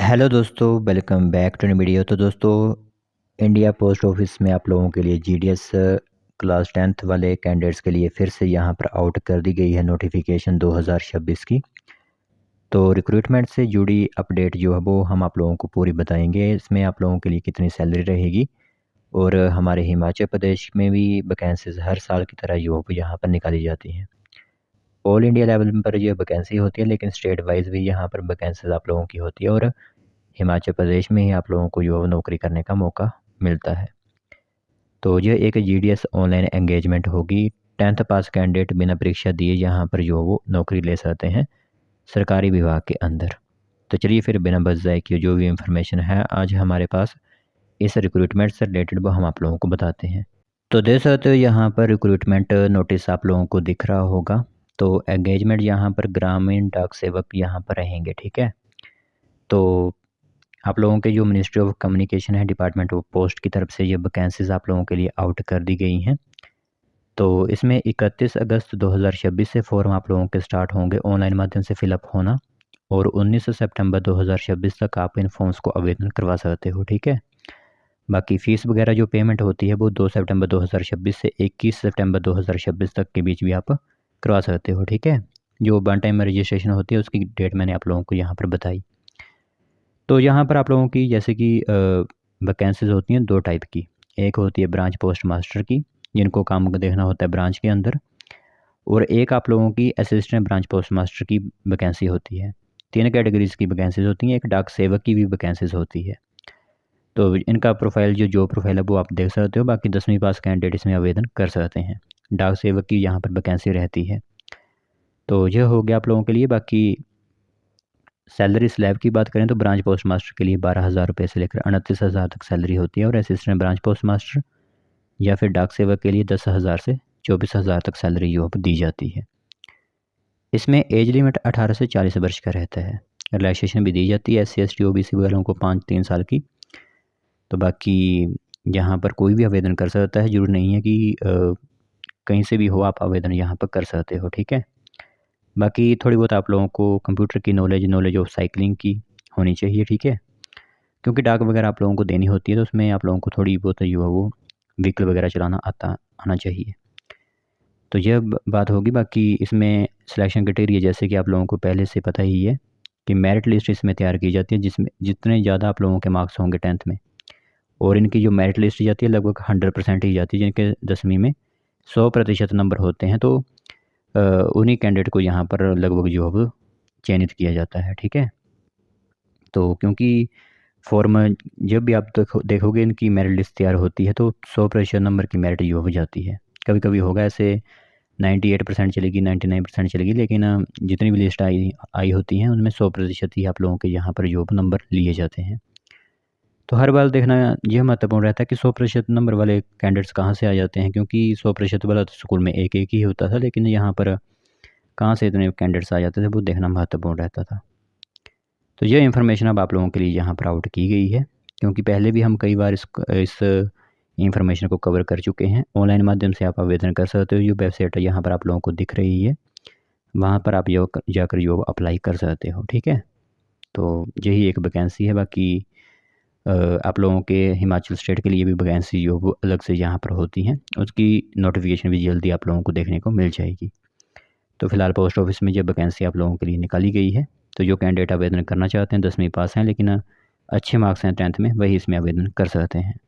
Hello दोस्तों, welcome back to new video. तो दोस्तों, इंडिया पोस्ट ऑफिस में आप लोगों के लिए जीडीएस क्लास 10th वाले कैंडिडेट्स के लिए फिर से यहाँ पर आउट कर दी गई है नोटिफिकेशन 2026 की। तो रिक्रूटमेंट से जुड़ी अपडेट जो है वो हम आप लोगों को पूरी बताएंगे। इसमें आप लोगों के लिए कितनी सैलरी रहेगी और हमारे हिमाचल प्रदेश में भी वैकेंसीज हर साल की तरह जो है यहाँ पर निकाली जाती हैं। ऑल इंडिया लेवल पर ये वैकेंसी होती है, लेकिन स्टेट वाइज भी यहाँ पर वैकेंसीज आप लोगों की होती है और हिमाचल प्रदेश में ही आप लोगों को जो नौकरी करने का मौका मिलता है। तो यह एक जीडीएस ऑनलाइन एंगेजमेंट होगी। 10th पास कैंडिडेट बिना परीक्षा दिए यहाँ पर जो वो नौकरी ले सकते हैं सरकारी विभाग के अंदर। तो चलिए फिर बिना बस जाए कि जो भी इंफॉर्मेशन है आज हमारे पास इस रिक्रूटमेंट से रिलेटेड वो हम आप लोगों को बताते हैं। तो देख सकते हो यहाँ पर रिक्रूटमेंट नोटिस आप लोगों को दिख रहा होगा। तो एंगेजमेंट यहाँ पर ग्रामीण डाक सेवक यहाँ पर रहेंगे, ठीक है। तो आप लोगों के जो मिनिस्ट्री ऑफ कम्युनिकेशन है, डिपार्टमेंट ऑफ पोस्ट की तरफ से ये वैकेंसीज आप लोगों के लिए आउट कर दी गई हैं। तो इसमें 31 अगस्त 2026 से फॉर्म आप लोगों के स्टार्ट होंगे ऑनलाइन माध्यम से फिलअप होना, और 19 सितंबर 2026 तक आप इन फॉर्म्स को आवेदन करवा सकते हो, ठीक है। बाकी फ़ीस वगैरह जो पेमेंट होती है वो 2 सितंबर 2026 से 21 सितंबर 2026 तक के बीच भी आप करवा सकते हो, ठीक है। जो वन टाइम रजिस्ट्रेशन होती है उसकी डेट मैंने आप लोगों को यहाँ पर बताई। तो यहाँ पर आप लोगों की जैसे कि वैकेंसीज होती हैं दो टाइप की। एक होती है ब्रांच पोस्ट मास्टर की, जिनको काम को देखना होता है ब्रांच के अंदर, और एक आप लोगों की असिस्टेंट ब्रांच पोस्ट मास्टर की वैकेंसी होती है। तीन कैटेगरीज की वैकेंसीज होती हैं। एक डाक सेवक की भी वैकेंसीज होती है। तो इनका प्रोफाइल जो प्रोफाइल है वो आप देख सकते हो। बाकी 10वीं पास कैंडिडेट इसमें आवेदन कर सकते हैं। डाक सेवक की यहाँ पर वैकेंसी रहती है। तो यह हो गया आप लोगों के लिए। बाकी सैलरी स्लैब की बात करें तो ब्रांच पोस्ट मास्टर के लिए 12,000 रुपये से लेकर 29,000 तक सैलरी होती है, और असिस्टेंट ब्रांच पोस्ट मास्टर या फिर डाक सेवक के लिए 10,000 से 24,000 तक सैलरी जो दी जाती है। इसमें एज लिमिट 18 से 40 वर्ष का रहता है। रिलैक्सेशन भी दी जाती है SC ST OBC वालों को 3 साल की। तो बाकी यहाँ पर कोई भी आवेदन कर सकता है, जरूर नहीं है कि कहीं से भी हो आप आवेदन यहाँ पर कर सकते हो, ठीक है। बाकी थोड़ी बहुत आप लोगों को कंप्यूटर की नॉलेज ऑफ साइकिलिंग की होनी चाहिए, ठीक है, क्योंकि डाक वगैरह आप लोगों को देनी होती है। तो उसमें आप लोगों को थोड़ी बहुत जो है वो व्हीकल वगैरह चलाना आना चाहिए। तो यह बात होगी। बाकी इसमें सिलेक्शन क्राइटेरिया जैसे कि आप लोगों को पहले से पता ही है कि मेरिट लिस्ट इसमें तैयार की जाती है, जिसमें जितने ज़्यादा आप लोगों के मार्क्स होंगे 10th में, और इनकी जो मेरिट लिस्ट जाती है लगभग 100% ही जाती है। जिनके 10वीं में 100% नंबर होते हैं, तो उन्हीं कैंडिडेट को यहाँ पर लगभग जो अब चयनित किया जाता है, ठीक है। तो क्योंकि फॉर्म जब भी आप देखोगे इनकी मेरिट लिस्ट तैयार होती है तो 100% नंबर की मेरिट जो हो जाती है। कभी कभी होगा ऐसे 98% चलेगी, 99% चलेगी, लेकिन जितनी भी लिस्ट आई होती हैं उनमें 100% ही आप लोगों के यहाँ पर जो नंबर लिए जाते हैं। तो हर बार देखना यह महत्वपूर्ण रहता है कि 100% नंबर वाले कैंडिडेट्स कहाँ से आ जाते हैं, क्योंकि 100% वाला तो स्कूल में एक ही होता था, लेकिन यहाँ पर कहाँ से इतने कैंडिडेट्स आ जाते थे वो देखना महत्वपूर्ण रहता था। तो ये इन्फॉर्मेशन अब आप लोगों के लिए यहाँ पर आउट की गई है, क्योंकि पहले भी हम कई बार इस इंफॉर्मेशन को कवर कर चुके हैं। ऑनलाइन माध्यम से आप आवेदन कर सकते हो। जो वेबसाइट है यहाँ पर आप लोगों को दिख रही है, वहाँ पर आप जाकर जो अप्लाई कर सकते हो, ठीक है। तो यही एक वैकेंसी है। बाकी आप लोगों के हिमाचल स्टेट के लिए भी वैकेंसी जो वो अलग से यहाँ पर होती हैं, उसकी नोटिफिकेशन भी जल्दी आप लोगों को देखने को मिल जाएगी। तो फिलहाल पोस्ट ऑफिस में जब वैकेंसी आप लोगों के लिए निकाली गई है, तो जो कैंडिडेट आवेदन करना चाहते हैं 10वीं पास हैं लेकिन अच्छे मार्क्स हैं 10th में, वही इसमें आवेदन कर सकते हैं।